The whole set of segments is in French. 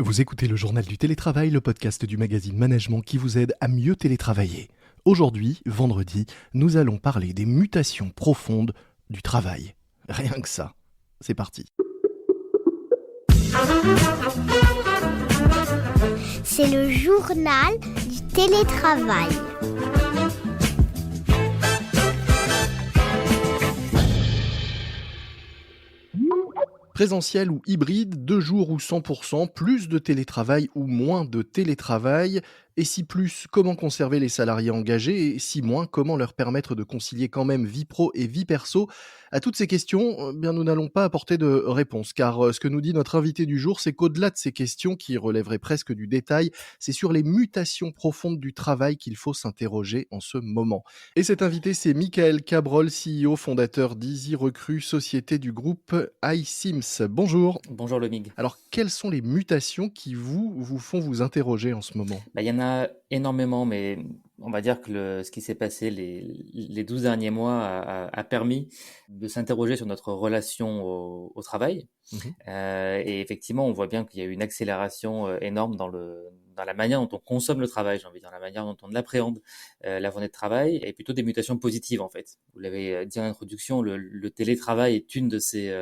Vous écoutez le journal du télétravail, le podcast du magazine Management qui vous aide à mieux télétravailler. Aujourd'hui, vendredi, nous allons parler des mutations profondes du travail. Rien que ça. C'est parti. C'est le journal du télétravail. Présentiel ou hybride, 2 jours ou 100%, plus de télétravail ou moins de télétravail. Et si plus, comment conserver les salariés engagés? Et si moins, comment leur permettre de concilier quand même vie pro et vie perso? À toutes ces questions, bien, nous n'allons pas apporter de réponse, car ce que nous dit notre invité du jour, c'est qu'au-delà de ces questions qui relèveraient presque du détail, c'est sur les mutations profondes du travail qu'il faut s'interroger en ce moment. Et cet invité, c'est Michael Cabrol, CEO, fondateur d'Easy Recruit, société du groupe iCIMS. Bonjour. Bonjour Lomig. Alors, quelles sont les mutations qui vous font vous interroger en ce moment? Il y en a énormément, mais on va dire que ce qui s'est passé les 12 derniers mois a permis de s'interroger sur notre relation au travail. Mhm. Et effectivement, on voit bien qu'il y a eu une accélération énorme dans la manière dont on consomme le travail, j'ai envie de dire, la manière dont on appréhende la journée de travail, et plutôt des mutations positives en fait. Vous l'avez dit en introduction, le télétravail est une de ces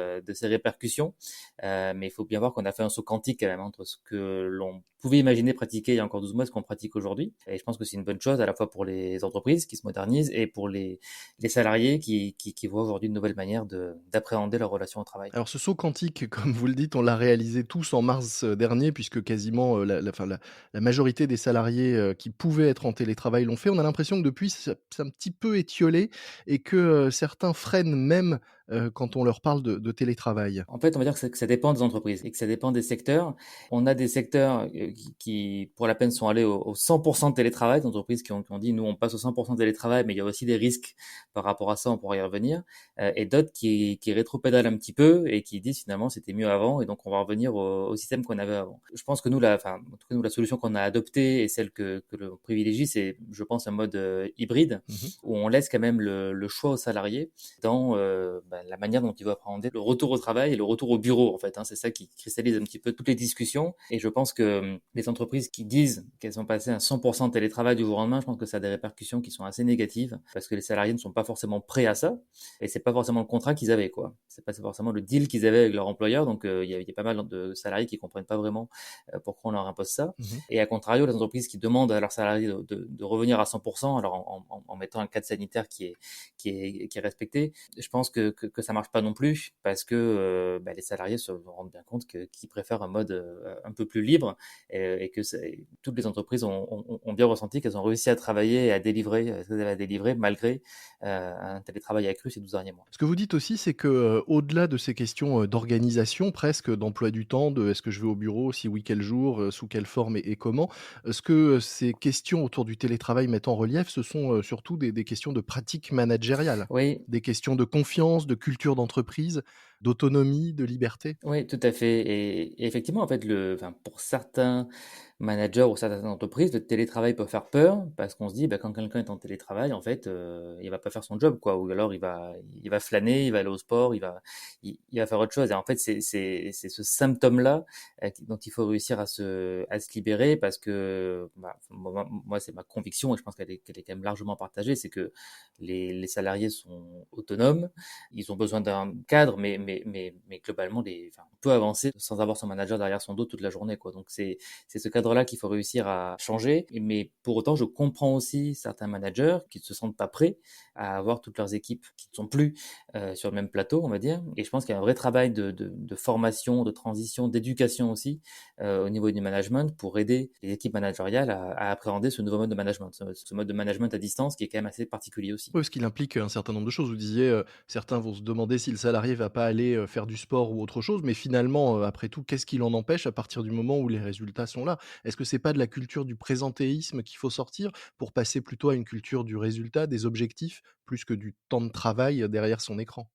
répercussions, mais il faut bien voir qu'on a fait un saut quantique quand même entre ce que l'on pouvait imaginer pratiquer il y a encore 12 mois et ce qu'on pratique aujourd'hui. Et je pense que c'est une bonne chose à la fois pour les entreprises qui se modernisent et pour les salariés qui voient aujourd'hui une nouvelle manière d'appréhender leur relation au travail. Alors ce saut quantique, comme vous le dites, on l'a réalisé tous en mars dernier, puisque quasiment la majorité des salariés qui pouvaient être en télétravail l'ont fait. On a l'impression que depuis, c'est un petit peu étiolé et que certains freinent même quand on leur parle de télétravail. En fait, on va dire que ça dépend des entreprises et que ça dépend des secteurs. On a des secteurs qui pour la peine, sont allés au 100% de télétravail, des entreprises qui ont dit, nous, on passe au 100% de télétravail, mais il y a aussi des risques par rapport à ça, on pourra y revenir. Et d'autres qui rétropédalent un petit peu et qui disent, finalement, c'était mieux avant et donc on va revenir au système qu'on avait avant. Je pense que nous, en tout cas, nous, la solution qu'on a adoptée et celle que l'on privilégie, c'est, je pense, un mode hybride Mhm. où on laisse quand même le choix aux salariés dans la manière dont ils vont appréhender le retour au travail et le retour au bureau, en fait. C'est ça qui cristallise un petit peu toutes les discussions. Et je pense que les entreprises qui disent qu'elles sont passées à 100% de télétravail du jour au lendemain, je pense que ça a des répercussions qui sont assez négatives parce que les salariés ne sont pas forcément prêts à ça et c'est pas forcément le contrat qu'ils avaient, quoi. C'est pas forcément le deal qu'ils avaient avec leur employeur. Donc, il y a pas mal de salariés qui comprennent pas vraiment pourquoi on leur impose ça. Mhm. Et à contrario, les entreprises qui demandent à leurs salariés de revenir à 100%, alors en mettant un cadre sanitaire qui est respecté, je pense que ça marche pas non plus parce que les salariés se rendent bien compte qu'ils préfèrent un mode un peu plus libre et que toutes les entreprises ont bien ressenti qu'elles ont réussi à travailler et à délivrer ce qu'elles avaient à délivrer malgré un télétravail accru ces 12 derniers mois. Ce que vous dites aussi, c'est que au-delà de ces questions d'organisation, presque d'emploi du temps, de est-ce que je vais au bureau, si oui, quel jour, sous quelle forme et comment, ce que ces questions autour du télétravail mettent en relief, ce sont surtout des questions de pratique managériale, Oui, des questions de confiance, de culture d'entreprise, d'autonomie, de liberté. oui, tout à fait. Et effectivement, en fait, pour certains managers ou certaines entreprises, le télétravail peut faire peur parce qu'on se dit, quand quelqu'un est en télétravail, en fait, il va pas faire son job, quoi. Ou alors il va flâner, il va aller au sport, il va faire autre chose. Et en fait, c'est ce symptôme-là dont il faut réussir à se libérer parce que, moi, c'est ma conviction et je pense qu'elle est quand même largement partagée, c'est que les salariés sont autonomes, ils ont besoin d'un cadre, mais globalement, on peut avancer sans avoir son manager derrière son dos toute la journée, quoi. Donc c'est ce cadre-là qu'il faut réussir à changer. Mais pour autant, je comprends aussi certains managers qui ne se sentent pas prêts à avoir toutes leurs équipes qui ne sont plus sur le même plateau, on va dire. Et je pense qu'il y a un vrai travail de formation, de transition, d'éducation aussi au niveau du management pour aider les équipes managériales à appréhender ce nouveau mode de management, ce mode de management à distance qui est quand même assez particulier aussi. Oui, parce qu'il implique un certain nombre de choses. Vous disiez, certains vont se demander si le salarié va pas aller, faire du sport ou autre chose, mais finalement, après tout, qu'est-ce qui l'en empêche à partir du moment où les résultats sont là? Est-ce que c'est pas de la culture du présentéisme qu'il faut sortir pour passer plutôt à une culture du résultat, des objectifs, plus que du temps de travail, derrière son écran?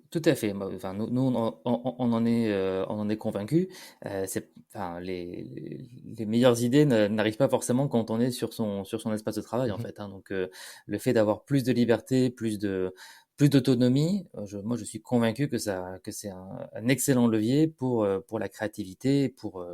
Tout à fait. Nous, on en est convaincus. Les meilleures idées n'arrivent pas forcément quand on est sur son espace de travail, en Mmh. fait. Donc, le fait d'avoir plus de liberté, plus d'autonomie, moi je suis convaincu que c'est un excellent levier pour la créativité, enfin,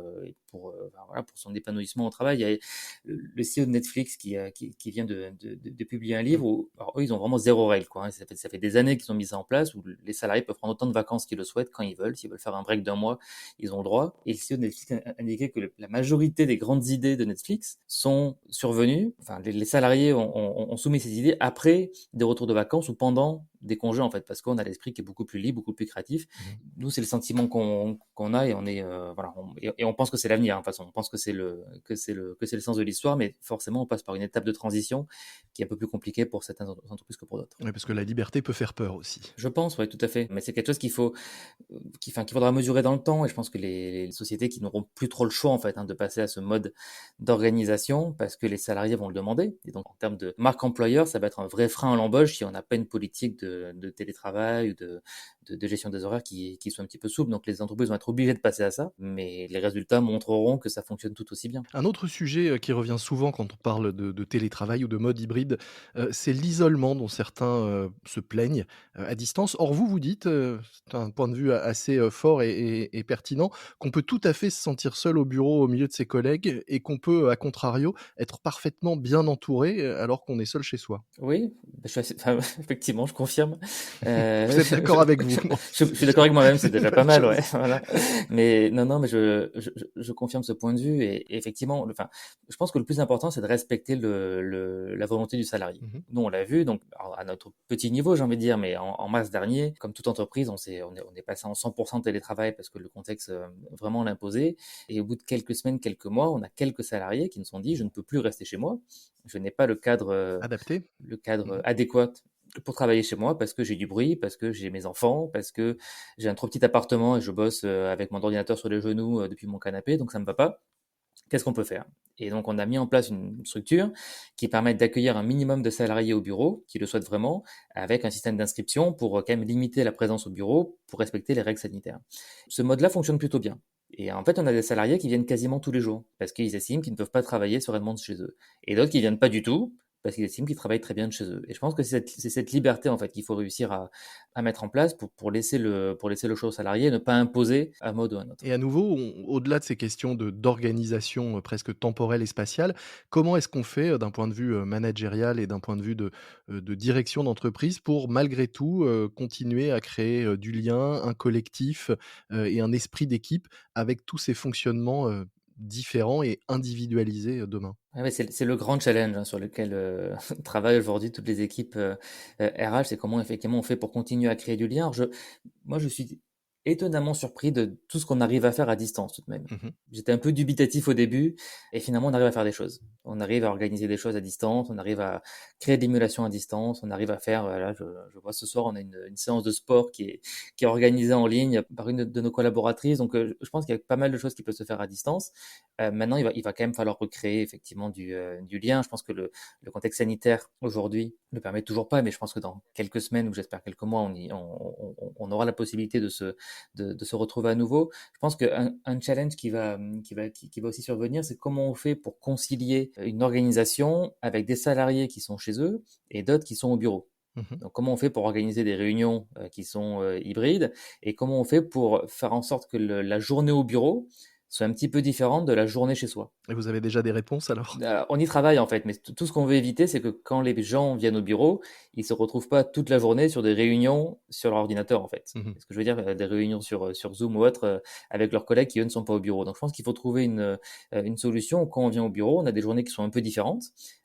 voilà, pour son épanouissement au travail. Il y a le CEO de Netflix qui vient de publier un livre où alors eux, ils ont vraiment zéro règle, quoi, hein. Ça fait des années qu'ils ont mis ça en place où les salariés peuvent prendre autant de vacances qu'ils le souhaitent quand ils veulent. S'ils veulent faire un break d'un mois, ils ont le droit. Et le CEO de Netflix a indiqué que la majorité des grandes idées de Netflix sont survenues. Enfin, les salariés ont soumis ces idées après des retours de vacances ou pendant des congés, en fait, parce qu'on a l'esprit qui est beaucoup plus libre, beaucoup plus créatif. Mmh. Nous, c'est le sentiment qu'on a et on est, voilà, et on pense que c'est l'avenir, hein, de toute façon. On pense que c'est le sens de l'histoire, mais forcément, on passe par une étape de transition qui est un peu plus compliquée pour certaines entreprises que pour d'autres. Ouais, parce que la liberté peut faire peur aussi. Je pense, oui, tout à fait. Mais c'est quelque chose qu'il faudra mesurer dans le temps. Et je pense que les sociétés qui n'auront plus trop le choix, en fait, hein, de passer à ce mode d'organisation parce que les salariés vont le demander. Et donc, en termes de marque employeur, ça va être un vrai frein à l'embauche si on n'a pas une politique de télétravail ou de gestion des horaires qui soit un petit peu souple. Donc, les entreprises vont être obligées de passer à ça. Mais les résultats montreront que ça fonctionne tout aussi bien. Un autre sujet, qui revient souvent quand on parle de télétravail ou de mode hybride, c'est l'isolement dont certains, se plaignent, à distance. Or vous, vous dites, c'est un point de vue assez, fort et pertinent, qu'on peut tout à fait se sentir seul au bureau au milieu de ses collègues et qu'on peut, à contrario, être parfaitement bien entouré, alors qu'on est seul chez soi. Oui, bah, je suis assez enfin, effectivement, je confirme. Vous êtes d'accord avec vous? Bon, Je suis d'accord avec moi-même, c'est c'est une déjà bonne pas mal, ouais, chose. voilà. Mais non, non, mais je confirme ce point de vue et effectivement, enfin, je pense que le plus important, c'est de respecter la volonté du salarié. Mmh. Nous, on l'a vu, donc alors, à notre petit niveau, j'ai envie de dire, mais en mars dernier, comme toute entreprise, on est passé en 100% de télétravail parce que le contexte vraiment l'imposait. Et au bout de quelques semaines, quelques mois, on a quelques salariés qui nous sont dit, je ne peux plus rester chez moi. Je n'ai pas Adapté? le cadre Mmh. adéquat pour travailler chez moi parce que j'ai du bruit, parce que j'ai mes enfants, parce que j'ai un trop petit appartement et je bosse avec mon ordinateur sur les genoux depuis mon canapé, donc ça me va pas. Qu'est-ce qu'on peut faire? Et donc, on a mis en place une structure qui permet d'accueillir un minimum de salariés au bureau, qui le souhaitent vraiment, avec un système d'inscription pour quand même limiter la présence au bureau, pour respecter les règles sanitaires. Ce mode-là fonctionne plutôt bien. Et en fait, on a des salariés qui viennent quasiment tous les jours, parce qu'ils estiment qu'ils ne peuvent pas travailler sereinement de chez eux. Et d'autres qui viennent pas du tout, parce qu'ils estiment qu'ils travaillent très bien de chez eux. Et je pense que c'est cette liberté, en fait, qu'il faut réussir à mettre en place pour laisser le choix aux salariés et ne pas imposer un mode ou un autre. Et à nouveau, au-delà de ces questions d'organisation, presque temporelle et spatiale, comment est-ce qu'on fait, d'un point de vue, managérial et d'un point de vue de direction d'entreprise pour malgré tout, continuer à créer, du lien, un collectif, et un esprit d'équipe avec tous ces fonctionnements, différents et individualisés, demain? Ah ouais, c'est le grand challenge, hein, sur lequel, travaillent aujourd'hui toutes les équipes, RH. C'est comment effectivement on fait pour continuer à créer du lien. Moi, je suis étonnamment surpris de tout ce qu'on arrive à faire à distance tout de même. Mmh. J'étais un peu dubitatif au début et finalement on arrive à faire des choses. On arrive à organiser des choses à distance, on arrive à créer de l'émulation à distance, on arrive à faire, là je vois ce soir on a une séance de sport qui est organisée en ligne par une de nos collaboratrices. Donc, je pense qu'il y a pas mal de choses qui peuvent se faire à distance. Maintenant il va quand même falloir recréer effectivement du lien. Je pense que le contexte sanitaire aujourd'hui ne permet toujours pas, mais je pense que dans quelques semaines ou j'espère quelques mois, on aura la possibilité de se retrouver à nouveau. Je pense qu'un challenge qui va aussi survenir, c'est comment on fait pour concilier une organisation avec des salariés qui sont chez eux et d'autres qui sont au bureau. Mmh. Donc, comment on fait pour organiser des réunions qui sont hybrides et comment on fait pour faire en sorte que la journée au bureau soit un petit peu différente de la journée chez soi. Et vous avez déjà des réponses alors? On y travaille en fait, mais tout ce qu'on veut éviter, c'est que quand les gens viennent au bureau, ils se retrouvent pas toute la journée sur des réunions sur leur ordinateur en fait. Mmh. Ce que je veux dire, des réunions sur Zoom ou autre avec leurs collègues qui eux ne sont pas au bureau. Donc je pense qu'il faut trouver une solution où quand on vient au bureau, on a des journées qui sont un peu différentes,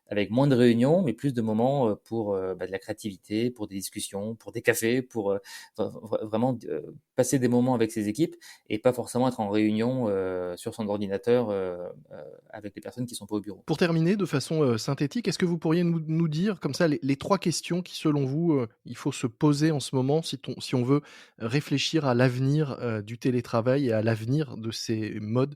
avec moins de réunions, mais plus de moments pour de la créativité, pour des discussions, pour des cafés, pour vraiment passer des moments avec ses équipes et pas forcément être en réunion sur son ordinateur avec les personnes qui sont pas au bureau. Pour terminer, de façon, synthétique, est-ce que vous pourriez nous dire comme ça les 3 questions qui selon vous, il faut se poser en ce moment si on veut réfléchir à l'avenir, du télétravail et à l'avenir de ces modes,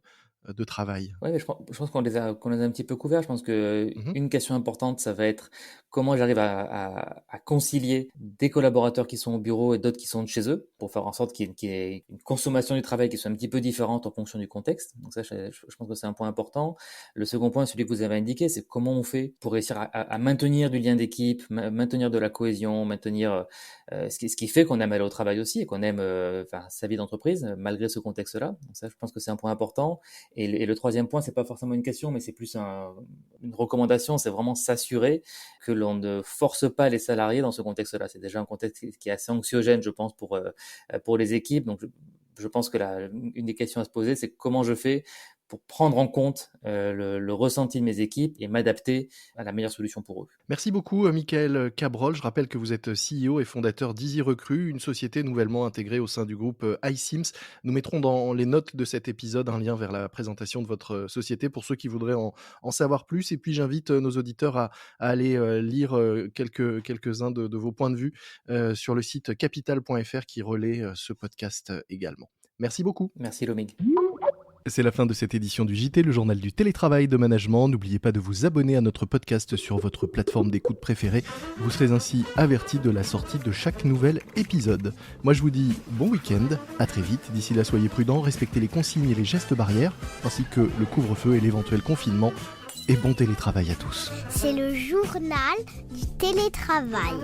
de travail? Ouais, mais je pense qu'on les a un petit peu couverts. Je pense que Mmh. une question importante, ça va être comment j'arrive à concilier des collaborateurs qui sont au bureau et d'autres qui sont de chez eux, pour faire en sorte qu'il y ait une consommation du travail qui soit un petit peu différente en fonction du contexte. Donc ça, je pense que c'est un point important. Le second point, celui que vous avez indiqué, c'est comment on fait pour réussir à maintenir du lien d'équipe, maintenir de la cohésion, maintenir ce qui fait qu'on aime aller au travail aussi et qu'on aime sa vie d'entreprise malgré ce contexte-là. Donc ça, je pense que c'est un point important. Et le troisième point, c'est pas forcément une question, mais c'est plus une recommandation, c'est vraiment s'assurer que l'on ne force pas les salariés dans ce contexte-là. C'est déjà un contexte qui est assez anxiogène, je pense, pour les équipes. Donc, je pense que une des questions à se poser, c'est comment je fais pour prendre en compte le ressenti de mes équipes et m'adapter à la meilleure solution pour eux. Merci beaucoup, Michael Cabrol. Je rappelle que vous êtes CEO et fondateur d'Easy Recruit, une société nouvellement intégrée au sein du groupe iCIMS. Nous mettrons dans les notes de cet épisode un lien vers la présentation de votre société pour ceux qui voudraient en savoir plus. Et puis j'invite nos auditeurs à aller lire quelques-uns de vos points de vue sur le site capital.fr qui relaie ce podcast également. Merci beaucoup. Merci Lomig. C'est la fin de cette édition du JT, le journal du télétravail de management. N'oubliez pas de vous abonner à notre podcast sur votre plateforme d'écoute préférée. Vous serez ainsi averti de la sortie de chaque nouvel épisode. Moi je vous dis bon week-end, à très vite. D'ici là, soyez prudents, respectez les consignes et les gestes barrières, ainsi que le couvre-feu et l'éventuel confinement. Et bon télétravail à tous. C'est le journal du télétravail.